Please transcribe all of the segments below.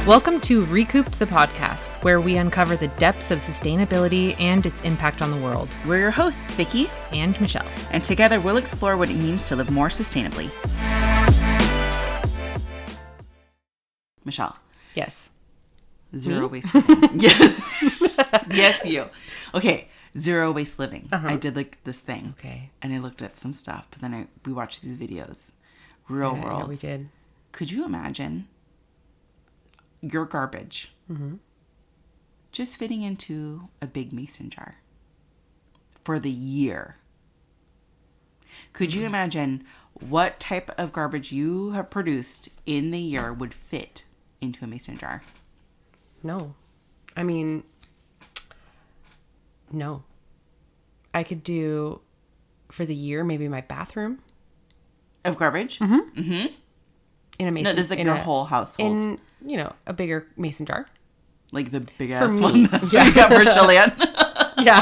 Welcome to Recouped the podcast, where we uncover the depths of sustainability and its impact on the world. We're your hosts, Vicky and Michelle. And together we'll explore what it means to live more sustainably. Michelle. Yes. Zero waste living. Yes. Yes, you. Okay. Zero waste living. I did like this thing. Okay. And I looked at some stuff, but then we watched these videos. Real world. Yeah, we did. Could you imagine your garbage just fitting into a big mason jar for the year? Could you imagine what type of garbage you have produced in the year would fit into a mason jar? No. I mean, no. I could do, for the year, maybe my bathroom. Of garbage? In a mason. No, this is like your whole household. In, a bigger mason jar. Like the big For ass me. one that you got for Chilean. Yeah.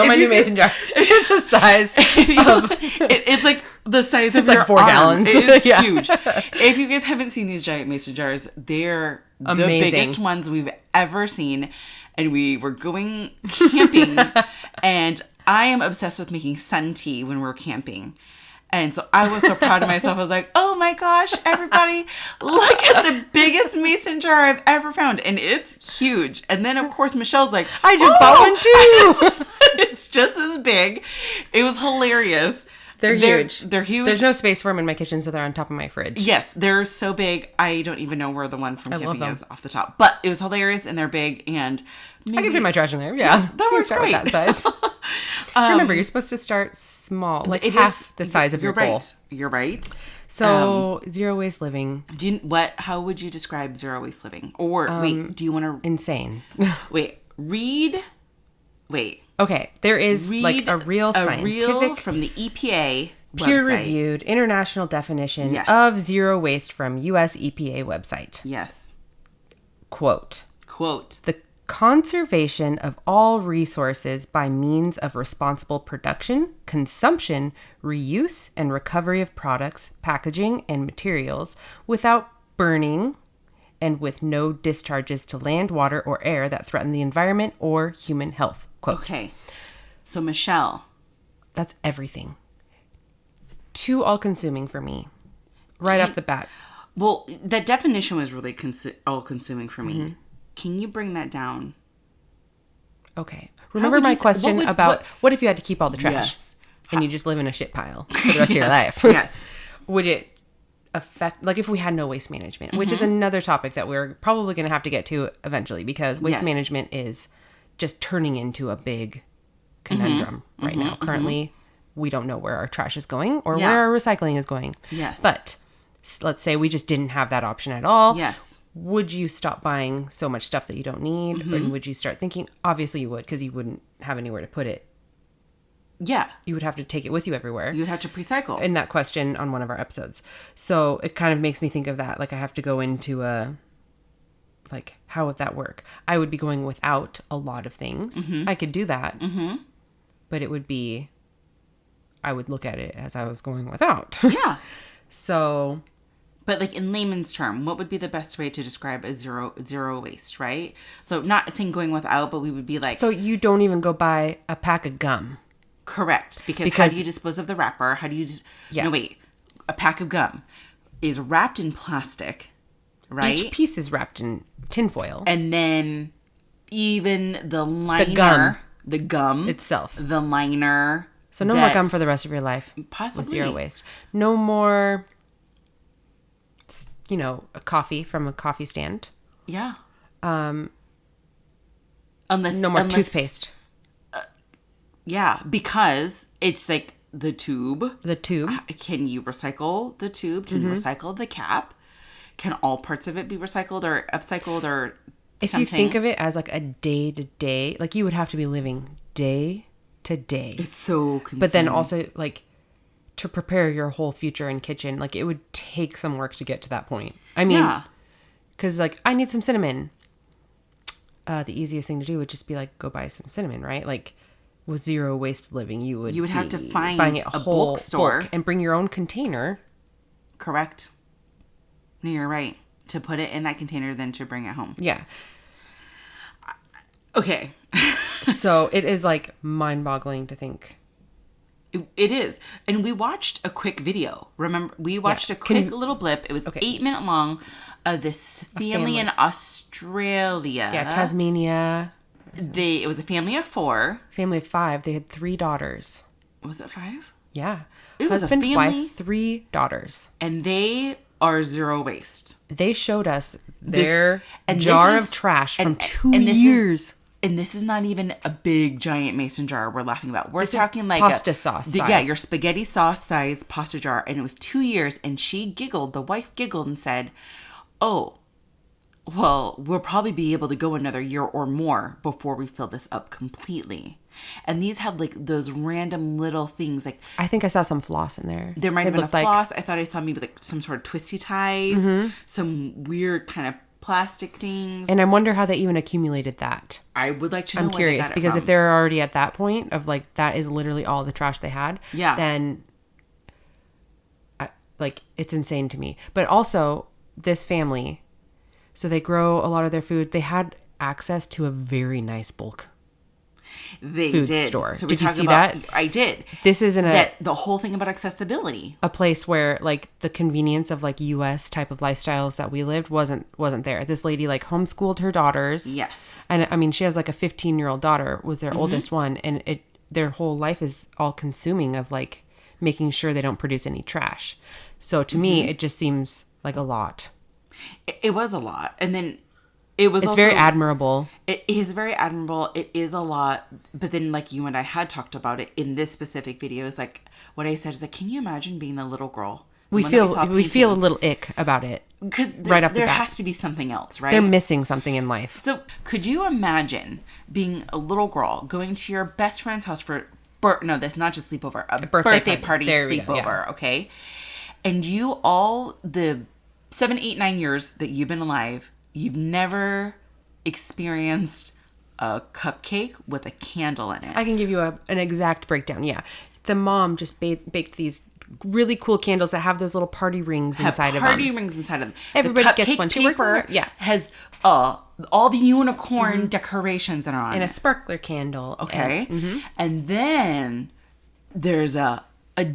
My new mason jar. It's the size of... It's like the size of It's like your 4 arm. gallons. It is Yeah. huge. If you guys haven't seen these giant mason jars, they're Amazing. the biggest ones we've ever seen. And we were going camping, and I am obsessed with making sun tea when we're camping. And so I was so proud of myself. I was like, oh my gosh, everybody, look at the biggest mason jar I've ever found. And it's huge. And then, of course, Michelle's like, I just bought one too. It's just as big. It was hilarious. They're huge. They're huge. There's no space for them in my kitchen, so they're on top of my fridge. Yes, they're so big. I don't even know where the one from I love camping them. is off the top. But it was hilarious, and they're big. And maybe... I can fit my trash in there. Yeah. that works start great. with that size. Remember, you're supposed to start small, like half the size of your goal. Right. You're right. So zero waste living. How would you describe zero waste living? Or wait, do you want to Insane. Wait. Okay, there is like a real scientific from the EPA peer-reviewed international definition of zero waste from US EPA website. Yes. Quote. The Conservation of all resources by means of responsible production, consumption, reuse, and recovery of products, packaging, and materials without burning and with no discharges to land, water, or air that threaten the environment or human health. Quote. Okay. So, Michelle. That's everything. Too all-consuming for me. Right off the bat. Well, that definition was really all-consuming for me. Can you bring that down? Okay. Remember my question about what if you had to keep all the trash? Yes. And you just live in a shit pile for the rest of your life? Yes. Would it affect, like if we had no waste management, which is another topic that we're probably going to have to get to eventually, because waste management is just turning into a big conundrum right now. Currently, we don't know where our trash is going or where our recycling is going. Yes. But let's say we just didn't have that option at all. Yes. Would you stop buying so much stuff that you don't need? Or would you start thinking, obviously you would, because you wouldn't have anywhere to put it. Yeah. You would have to take it with you everywhere. You would have to recycle. In that question on one of our episodes. So it kind of makes me think of that. Like I have to go into like, how would that work? I would be going without a lot of things. I could do that. But it would be, I would look at it as I was going without. Yeah. So... But like in layman's term, what would be the best way to describe a zero waste, right? So not saying going without, but we would be like... So you don't even go buy a pack of gum. Correct. Because how do you dispose of the wrapper? How do you just... Yeah. No, wait. A pack of gum is wrapped in plastic, right? Each piece is wrapped in tinfoil. And then even the liner... The gum. Itself. The liner. So no more gum for the rest of your life. Possibly. With zero waste. No more... a coffee from a coffee stand. Yeah. Unless toothpaste. Yeah, because it's like the tube. The tube. Can you recycle the tube? Can you recycle the cap? Can all parts of it be recycled or upcycled or if something? you think of it as like a day-to-day, like you would have to be living day to day. It's so consuming. But then also like to prepare your whole future in kitchen, like it would take some work to get to that point. I mean, because like I need some cinnamon. The easiest thing to do would just be like go buy some cinnamon, right? Like with zero waste living, you would have to find buying it a bulk store and bring your own container. Correct. No, you're right. To put it in that container than to bring it home. Yeah. Okay. So it is like mind-boggling to think. It is. And we watched a quick video. Remember, we watched a quick little blip. It was 8-minute long of this family in Australia. Yeah, Tasmania. It was a family of 4. Family of 5. They had 3 daughters. Was it 5? Yeah. It was Husband, a family. wife, 3 daughters. And they are zero waste. They showed us their jar of trash from 2 years. And this is not even a big, giant mason jar we're laughing about. We're talking like pasta sauce size. Yeah, your spaghetti sauce size pasta jar. And it was 2 years. And she giggled. The wife giggled and said, oh, well, we'll probably be able to go another year or more before we fill this up completely. And these had like those random little things. Like I think I saw some floss in there. There might have been a floss. I thought I saw maybe like some sort of twisty ties. Some weird kind of plastic things. And I wonder how they even accumulated that. I would like to know. I'm curious because if they're already at that point of like that is literally all the trash they had, then like it's insane to me. But also this family, so they grow a lot of their food. They had access to a very nice bulk food store. So did you see that? I did. This isn't the whole thing about accessibility. A place where like the convenience of like US type of lifestyles that we lived wasn't there. This lady like homeschooled her daughters. Yes. And I mean she has like a 15-year-old daughter, was their oldest one, and their whole life is all consuming of like making sure they don't produce any trash. So to me it just seems like a lot. It was a lot. And then it's also very admirable. It is very admirable. It is a lot. But then like you and I had talked about it in this specific video, is like what I said is like, can you imagine being the little girl? We feel a little ick about it. Because right off the bat. There has to be something else, right? They're missing something in life. So could you imagine being a little girl going to your best friend's house for that's not just sleepover, a birthday party sleepover, okay? And you all the 7, 8, 9 years that you've been alive, you've never experienced a cupcake with a candle in it. I can give you an exact breakdown. Yeah. The mom just baked these really cool candles that have those little party rings inside of them. Party rings inside of them. Everybody gets one. Paper has all the unicorn decorations that are on and it. A sparkler candle. Okay. And then there's a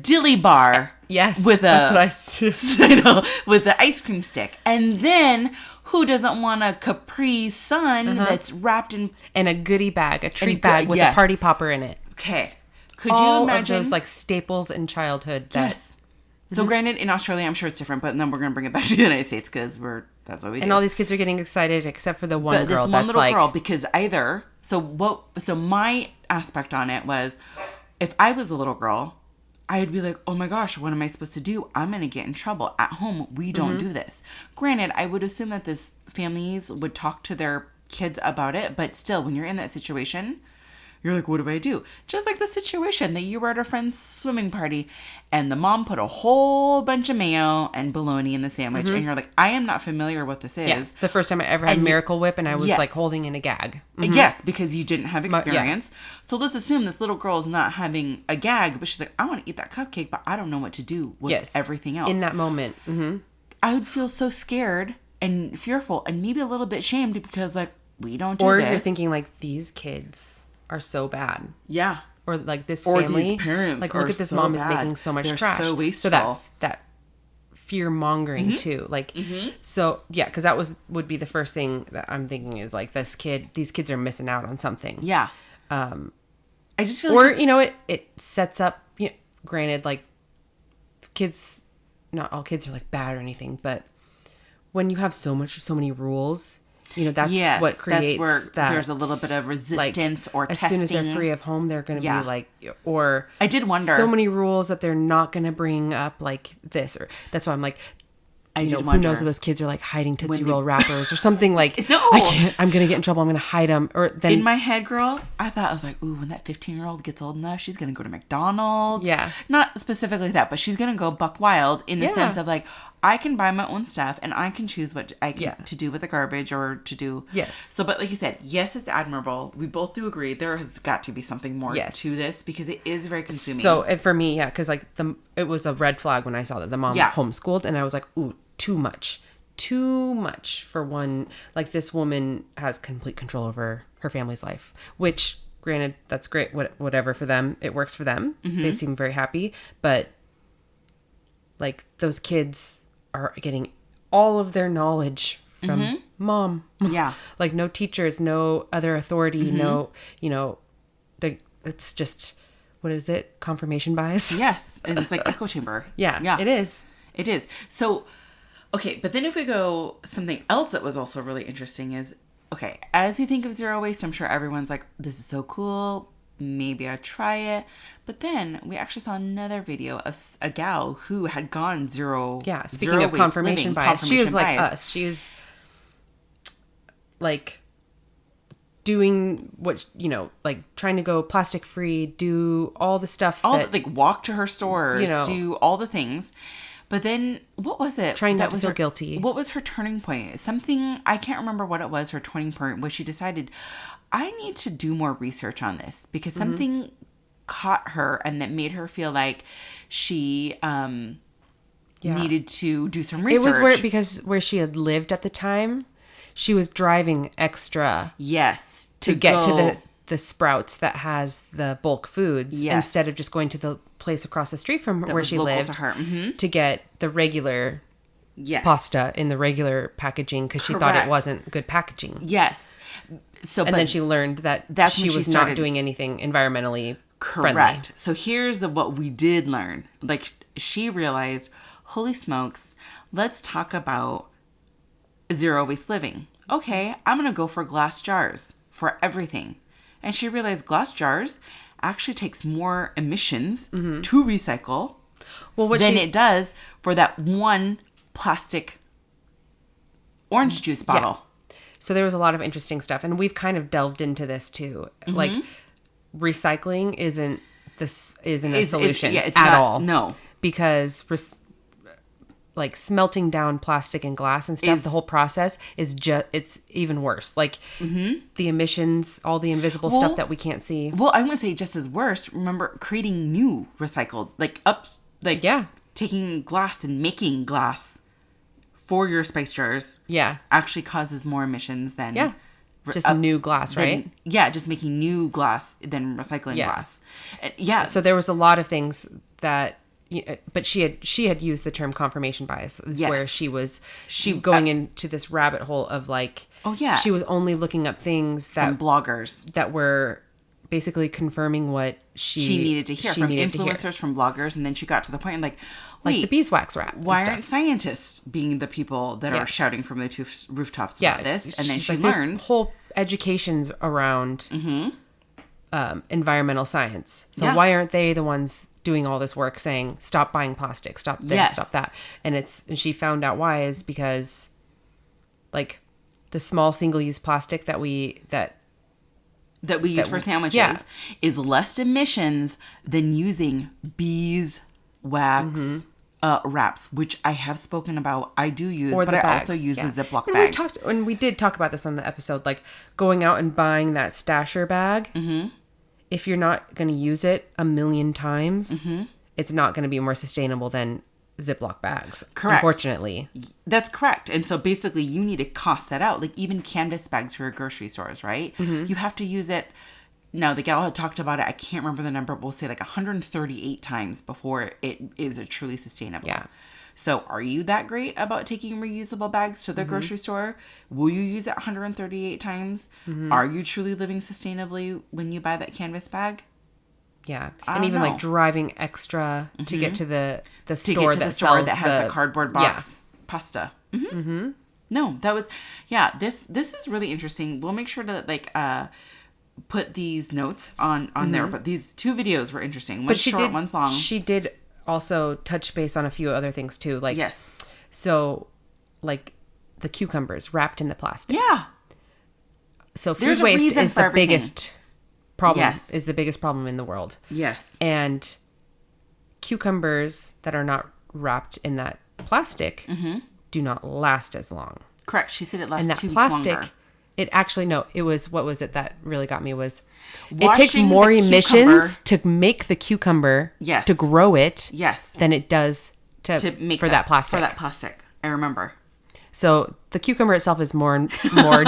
dilly bar. Yes. With that's what I know, with the ice cream stick. And then who doesn't want a Capri Sun that's wrapped in a goodie bag, a treat bag with a party popper in it. Okay. Could all you imagine of those like staples in childhood? Yes. So granted, in Australia, I'm sure it's different, but then we're going to bring it back to the United States because that's what we do. And all these kids are getting excited except for the one girl. This one little girl, because either so my aspect on it was, if I was a little girl, I'd be like, oh my gosh, what am I supposed to do? I'm going to get in trouble. At home, we don't do this. Granted, I would assume that this families would talk to their kids about it, but still, when you're in that situation, you're like, what do I do? Just like the situation that you were at a friend's swimming party and the mom put a whole bunch of mayo and bologna in the sandwich. And you're like, I am not familiar what this is. Yeah. The first time I ever had Miracle Whip and I was like holding in a gag. Yes, because you didn't have experience. So let's assume this little girl is not having a gag, but she's like, I want to eat that cupcake, but I don't know what to do with everything else. In that moment. I would feel so scared and fearful and maybe a little bit shamed because like, we don't do this. Or you're thinking like, these kids are so bad. Yeah. Or like this family. Or these parents like, look at this so mom bad. Is making so much They're trash. So wasteful. So that fear mongering too. Like, so yeah, because that would be the first thing that I'm thinking is like these kids are missing out on something. Yeah. I just feel like it sets up, granted, like kids, not all kids are like bad or anything, but when you have so many rules, that's what creates where that. There's a little bit of resistance or testing. As soon as they're free of home, they're going to be like, or I did wonder. So many rules that they're not going to bring up like this, or that's why I'm like, I did wonder. Who knows if those kids are like hiding Tootsie Roll wrappers or something like, no, I can't, I'm going to get in trouble. I'm going to hide them. Or then in my head, girl, I was like, ooh, when that 15-year-old gets old enough, she's going to go to McDonald's. Yeah. Not specifically that, but she's going to go buck wild in the sense of like, I can buy my own stuff and I can choose what I can to do with the garbage or to do. Yes. So, but like you said, yes, it's admirable. We both do agree. There has got to be something more to this because it is very consuming. So, and for me, because like it was a red flag when I saw that the mom homeschooled and I was like, ooh, too much. too much for one. Like, this woman has complete control over her family's life, which, granted, that's great. Whatever for them, it works for them. They seem very happy, but like, those kids are getting all of their knowledge from mom. Yeah. Like, no teachers, no other authority, no, it's just, what is it? Confirmation bias? Yes. And it's like echo chamber. Yeah. It is. It is. So, okay. But then if we go, something else that was also really interesting is, okay, as you think of zero waste, I'm sure everyone's like, this is so cool. Maybe I'd try it. But then we actually saw another video of a gal who had gone zero. Yeah. Speaking of confirmation bias, she was like us. She was like doing what, like trying to go plastic free, do all the stuff like walk to her stores, do all the things. But then what was it? Trying not to feel guilty. What was her turning point? Something, I can't remember what it was, her turning point, where she decided, I need to do more research on this, because something caught her and that made her feel like she needed to do some research. It was where she had lived at the time, she was driving extra. Yes. To get to the Sprouts that has the bulk foods, instead of just going to the place across the street from where she lived to get the regular pasta in the regular packaging, because she thought it wasn't good packaging. Yes. So, and then she learned that she was not doing anything environmentally friendly. So here's what we did learn. Like, she realized, holy smokes, let's talk about zero waste living. Okay, I'm going to go for glass jars for everything. And she realized glass jars actually takes more emissions to recycle than it does for that one plastic orange juice bottle. Yeah. So there was a lot of interesting stuff. And we've kind of delved into this too. Like, recycling isn't a solution at all. No. Because like, smelting down plastic and glass and stuff, the whole process is it's even worse. Like, the emissions, all the invisible stuff that we can't see. Well, I wouldn't say just as worse. Remember, creating new recycled, taking glass and making glass for your spice jars. Yeah. Actually causes more emissions than just new glass, right? Just making new glass than recycling glass. Yeah. So there was a lot of things that. But she had used the term confirmation bias, where she was going into this rabbit hole of like, she was only looking up things that from bloggers that were basically confirming what she needed to hear from influencers, from bloggers, and then she got to the point like the beeswax wrap. Why aren't scientists being the people that are shouting from the rooftops about this? And then she learned whole educations around environmental science. So why aren't they the ones doing all this work saying, stop buying plastic, stop this, stop that? And she found out why is because, like, the small single-use plastic that we use for sandwiches is less emissions than using beeswax wraps, which I have spoken about. I do use, but I also use the Ziploc bags. We did talk about this on the episode, like, going out and buying that stasher bag. If you're not going to use it a million times, it's not going to be more sustainable than Ziploc bags. Correct. Unfortunately. That's correct. And so basically you need to cost that out. Like, even canvas bags for your grocery stores, right? You have to use it. Now, the gal had talked about it. I can't remember the number. We'll say like 138 times before it is a truly sustainable. Yeah. So are you that great about taking reusable bags to the grocery store? Will you use it 138 times? Are you truly living sustainably when you buy that canvas bag? Yeah. And even like driving extra to get to the store that sells that has the cardboard box pasta. No, that was, this is really interesting. We'll make sure to put these notes on there, but these two videos were interesting. One's short, one's long. She did also touch base on a few other things too. Like, so like the cucumbers wrapped in the plastic. Yeah. So food waste is the biggest problem. Is the biggest problem in the world. Yes. And cucumbers that are not wrapped in that plastic do not last as long. Correct. She said it lasts 2 weeks longer. It actually, no, it was, what was it that really got me was it takes more emissions to make the cucumber, to grow it, than it does to make that plastic. For that plastic. I remember. So the cucumber itself is more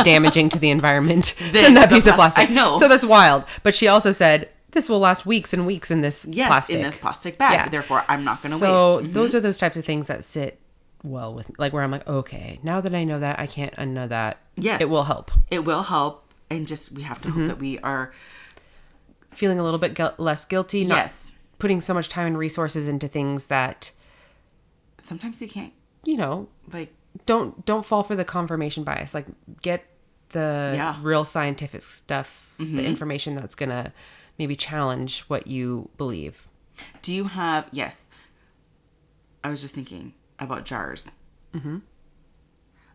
damaging to the environment than that piece of plastic. I know. So that's wild. But she also said, this will last weeks and weeks in this plastic. in this plastic bag. Yeah. Therefore, I'm not going to waste. So those are those types of things that sit well with, like, where I'm like, okay, now that I know that, I can't unknow that. Yes. It will help. It will help. And just, we have to hope that we are feeling a little bit less guilty. Not putting so much time and resources into things that sometimes you can't, like, don't fall for the confirmation bias. Like, get the real scientific stuff, the information that's going to maybe challenge what you believe. Do you have, I was just thinking about jars.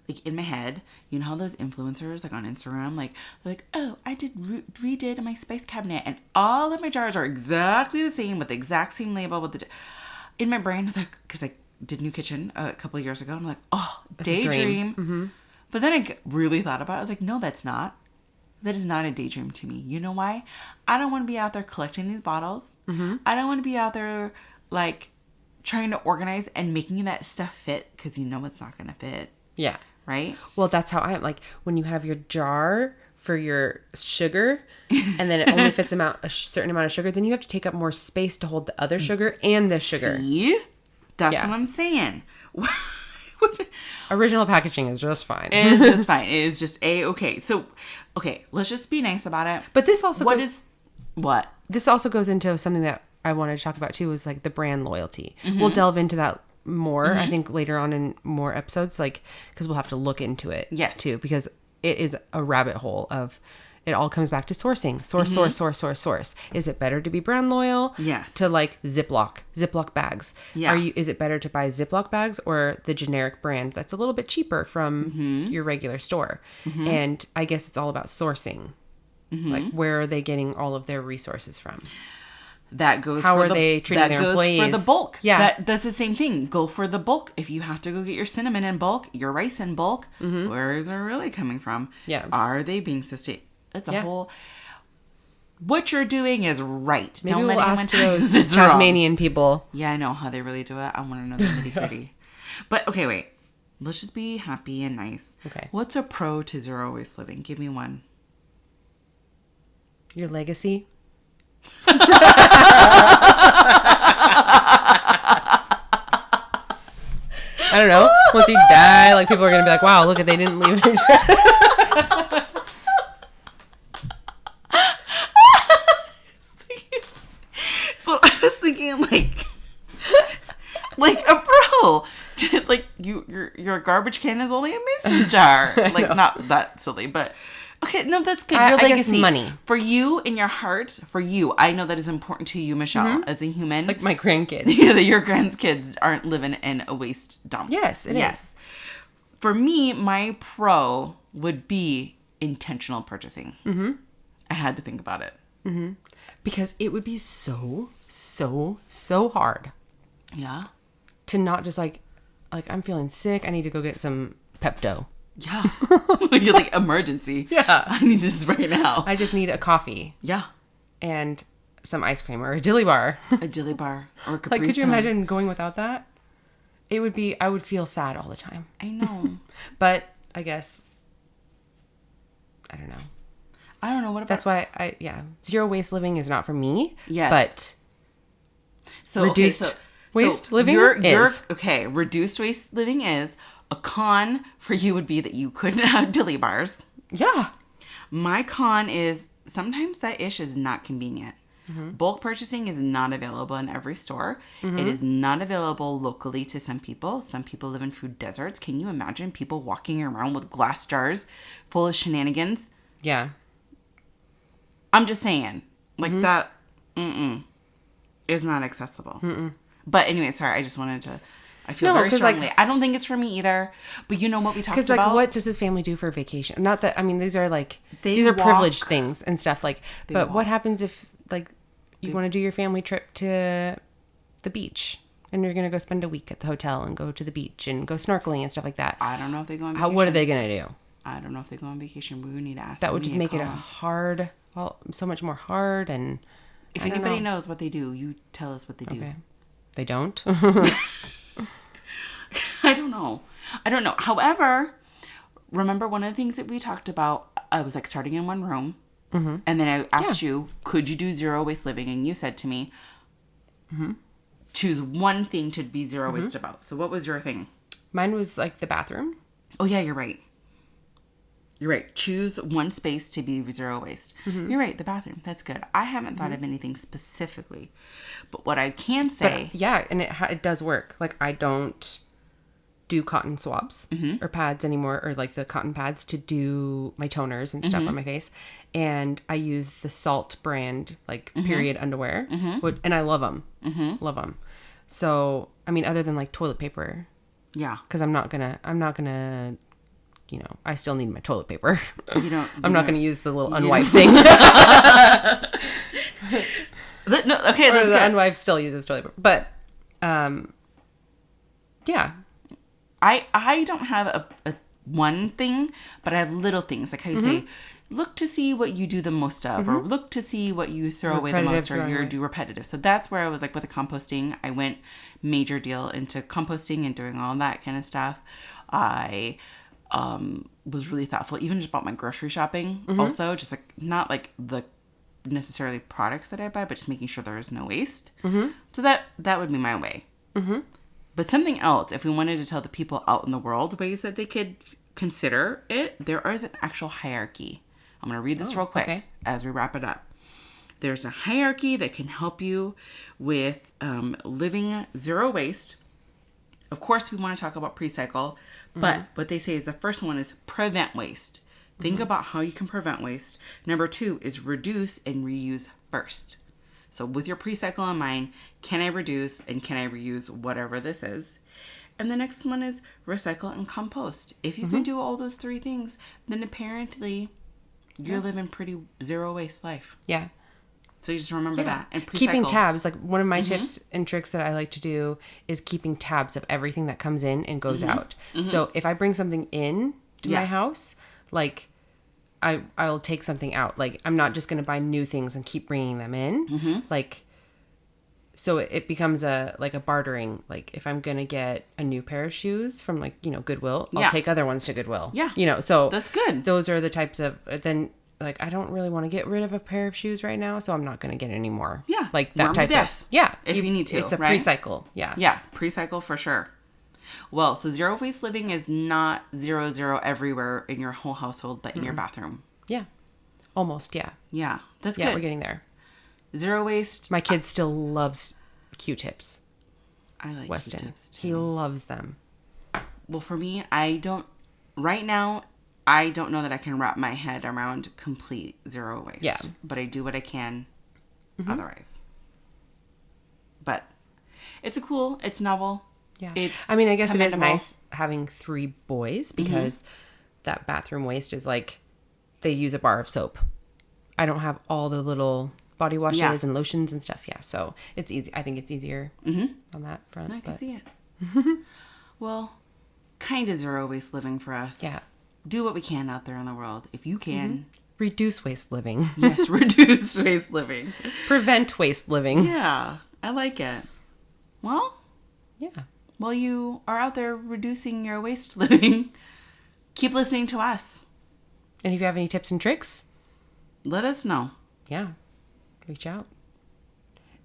Like, in my head, you know how those influencers, like, on Instagram, like, they're like, oh, I redid my spice cabinet, and all of my jars are exactly the same, with the exact same label. In my brain, I was like, because I did New Kitchen a couple of years ago, I'm like, oh, that's daydream. But then I really thought about it. I was like, no, that's not. That is not a daydream to me. You know why? I don't want to be out there collecting these bottles. I don't want to be out there, like, trying to organize and making that stuff fit, because you know it's not going to fit. Yeah. Right? Well, that's how I am. Like, when you have your jar for your sugar, and then it only fits a certain amount of sugar, then you have to take up more space to hold the other sugar and the sugar. See? That's what I'm saying. Original packaging is just fine. It is just fine. It is just A-okay. So, okay, let's just be nice about it. But this also What? This also goes into something that I wanted to talk about too, is like the brand loyalty. We'll delve into that more, I think, later on in more episodes, like, because we'll have to look into it too, because it is a rabbit hole of, it all comes back to sourcing. Source. Is it better to be brand loyal? Yes. To, like, Ziploc bags? Yeah. Is it better to buy Ziploc bags or the generic brand that's a little bit cheaper from your regular store? And I guess it's all about sourcing. Like, where are they getting all of their resources from? That goes How for are they treating their employees? For the bulk. Yeah. That's the same thing. Go for the bulk. If you have to go get your cinnamon in bulk, your rice in bulk, where is it really coming from? Yeah. Are they being sustained? It's a whole... What you're doing is right. Maybe Don't we'll let ask anyone tell you those Tasmanian people. Yeah, I know how they really do it. I want to know the nitty-gritty. But, okay, wait. Let's just be happy and nice. Okay. What's a pro to zero waste living? Give me one. Your legacy? I don't know. Once you die, like, people are gonna be like, "Wow, look at they didn't leave." So I was thinking, like a pro, like your garbage can is only a mason jar. Like, not that silly, but. Okay, no, that's good. Your legacy. I guess money. For you, in your heart, for you, I know that is important to you, Michelle, as a human. Like my grandkids. Yeah, that your grandkids aren't living in a waste dump. Yes, it is. For me, my pro would be intentional purchasing. I had to think about it. Because it would be so hard. Yeah. To not just like I'm feeling sick, I need to go get some Pepto. Yeah. You're like, emergency. Yeah. I need this right now. I just need a coffee. Yeah. And some ice cream or a dilly bar. A dilly bar or a Capri Like, could you Sun. imagine going without that? I would feel sad all the time. I know. But I guess, I don't know. What about... That's why zero waste living is not for me. Yes. But so reduced waste living is. Okay, reduced waste living is. A con for you would be that you couldn't have dilly bars. Yeah. My con is sometimes that ish is not convenient. Bulk purchasing is not available in every store. It is not available locally to some people. Some people live in food deserts. Can you imagine people walking around with glass jars full of shenanigans? Yeah. I'm just saying. Like that is not accessible. But anyway, sorry. I just wanted to... I feel very strongly. I don't think it's for me either. But you know what we talked about? Because, like, what does his family do for vacation? Not that, I mean, these are, like, these are privileged things and stuff. Like, but what happens if, like, you want to do your family trip to the beach and you're going to go spend a week at the hotel and go to the beach and go snorkeling and stuff like that? I don't know if they go on vacation. What are they going to do? I don't know if they go on vacation. We would need to ask that. Would just make it so much more hard. And if anybody knows what they do, you tell us what they do. Okay. They don't? I don't know. However, remember one of the things that we talked about, I was like starting in one room. And then I asked you, could you do zero waste living? And you said to me, choose one thing to be zero waste about. So what was your thing? Mine was like the bathroom. Oh, yeah, you're right. You're right. Choose one space to be zero waste. You're right. The bathroom. That's good. I haven't thought of anything specifically. But what I can say... But, yeah, and it does work. Like, I don't do cotton swabs or pads anymore, or like the cotton pads to do my toners and stuff on my face. And I use the Salt brand, like, period underwear. And I love them. Love them. So, I mean, other than like toilet paper... Yeah. Because I'm not gonna, you know, I still need my toilet paper. I'm not gonna use the little unwipe thing. No, okay, that's the good. unwipe still uses toilet paper. But, yeah. I don't have a one thing, but I have little things. Like how you say, look to see what you do the most of, or look to see what you throw away the most, or you do repetitive. So that's where I was like with the composting. I went major deal into composting and doing all that kind of stuff. I was really thoughtful, even just about my grocery shopping. Also, just like not like the necessarily products that I buy, but just making sure there is no waste. So that would be my way. But something else, if we wanted to tell the people out in the world ways that they could consider it, there is an actual hierarchy. I'm going to read this real quick as we wrap it up. There's a hierarchy that can help you with living zero waste. Of course, we want to talk about pre-cycle, but what they say is the first one is prevent waste. Think about how you can prevent waste. Number 2 is reduce and reuse first. So with your pre-cycle in mind, can I reduce and can I reuse whatever this is? And the next one is recycle and compost. If you can do all those 3 things, then apparently you're living pretty zero waste life. Yeah. So you just remember that. And keeping tabs, like one of my tips and tricks that I like to do is keeping tabs of everything that comes in and goes out. So if I bring something in to my house, like I'll take something out. Like I'm not just going to buy new things and keep bringing them in. Like, so it becomes a bartering. Like if I'm going to get a new pair of shoes from like, you know, Goodwill, I'll take other ones to Goodwill. Yeah. You know, so that's good. Those are the types of, then like, I don't really want to get rid of a pair of shoes right now, so I'm not going to get any more. Yeah. Like that type of. Yeah. If you need to. It's a right? pre-cycle. Yeah. Yeah. Pre-cycle for sure. Well, so zero waste living is not 0 everywhere in your whole household, but in your bathroom. Yeah. Almost. Yeah. Yeah. That's good. Yeah, we're getting there. Zero waste. My kid still loves Q-tips. I like Weston. Q-tips too. He loves them. Well, for me, right now, I don't know that I can wrap my head around complete zero waste. Yeah. But I do what I can otherwise. But it's novel. Yeah. It's I mean, I guess it is nice having 3 boys because that bathroom waste is like they use a bar of soap. I don't have all the little body washes and lotions and stuff. Yeah. So it's easy. I think it's easier on that front. I can see it. Well, kind of zero waste living for us. Yeah. Do what we can out there in the world. If you can. Reduce waste living. Yes, reduce waste living. Prevent waste living. Yeah, I like it. Well. Yeah. While you are out there reducing your waste living, keep listening to us. And if you have any tips and tricks, let us know. Yeah. Reach out.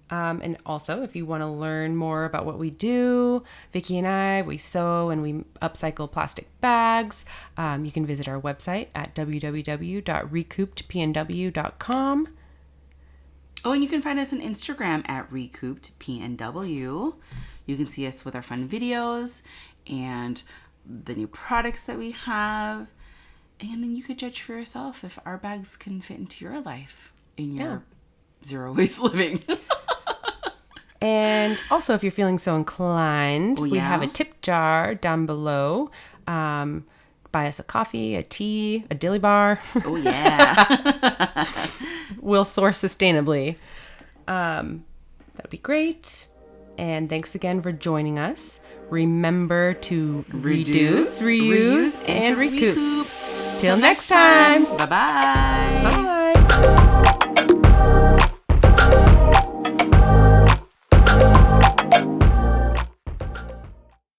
And also, if you want to learn more about what we do, Vicky and I, we sew and we upcycle plastic bags. You can visit our website at www.recoupeddpnw.com. Oh, and you can find us on Instagram at recoupeddpnw. You can see us with our fun videos and the new products that we have. And then you could judge for yourself if our bags can fit into your life in your zero waste living. And also, if you're feeling so inclined, we have a tip jar down below. Buy us a coffee, a tea, a dilly bar. Oh, yeah. We'll source sustainably. That would be great. And thanks again for joining us. Remember to reduce, reuse, and recoup. Till next time. Bye-bye. Bye.